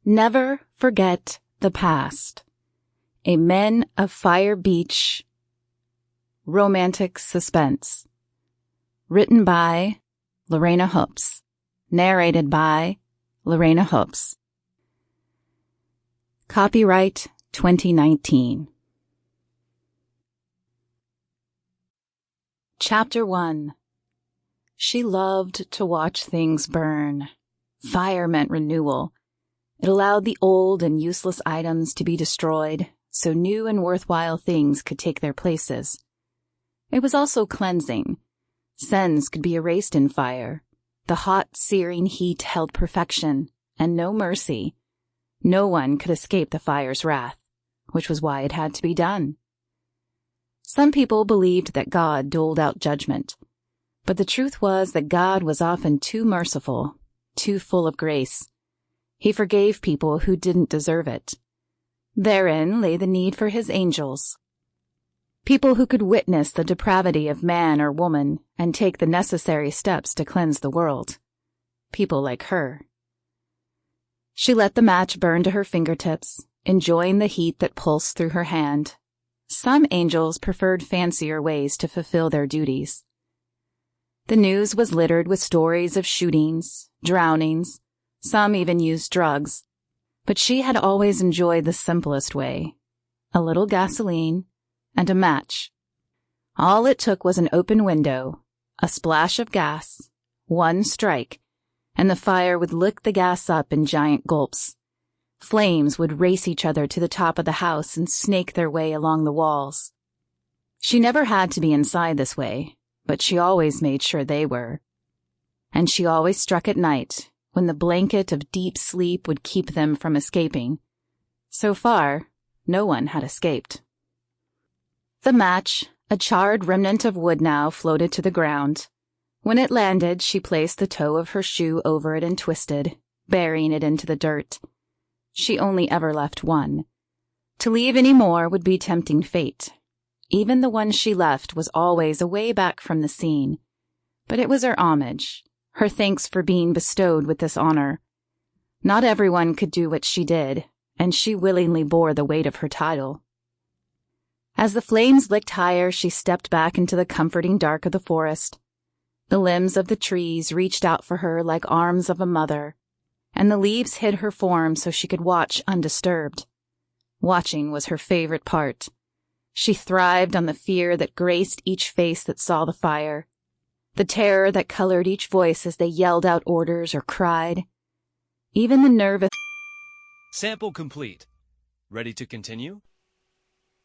Never forget the past. A Men of Fire Beach romantic suspense. Written by Lorana Hoopes. Narrated by Lorana Hoopes. Copyright 2019. Chapter 1. She loved to watch things burn. Fire meant renewal. It allowed the old and useless items to be destroyed, so new and worthwhile things could take their places. It was also cleansing. Sins could be erased in fire. The hot, searing heat held perfection, and no mercy. No one could escape the fire's wrath, which was why it had to be done. Some people believed that God doled out judgment, but the truth was that God was often too merciful, too full of grace. He forgave people who didn't deserve it. Therein lay the need for his angels. People who could witness the depravity of man or woman and take the necessary steps to cleanse the world. People like her. She let the match burn to her fingertips, enjoying the heat that pulsed through her hand. Some angels preferred fancier ways to fulfill their duties. The news was littered with stories of shootings, drownings. Some even used drugs. But she had always enjoyed the simplest way. A little gasoline and a match. All it took was an open window, a splash of gas, one strike, and the fire would lick the gas up in giant gulps. Flames would race each other to the top of the house and snake their way along the walls. She never had to be inside this way, but she always made sure they were. And she always struck at night, when the blanket of deep sleep would keep them from escaping. So far, no one had escaped. The match, a charred remnant of wood now, floated to the ground. When it landed, she placed the toe of her shoe over it and twisted, burying it into the dirt. She only ever left one. To leave any more would be tempting fate. Even the one she left was always away back from the scene. But it was her homage, her thanks for being bestowed with this honor. Not everyone could do what she did, and she willingly bore the weight of her title. As the flames licked higher, she stepped back into the comforting dark of the forest. The limbs of the trees reached out for her like arms of a mother, and the leaves hid her form so she could watch undisturbed. Watching was her favorite part. She thrived on the fear that graced each face that saw the fire, the terror that colored each voice as they yelled out orders or cried. Even the nervous... Sample complete. Ready to continue?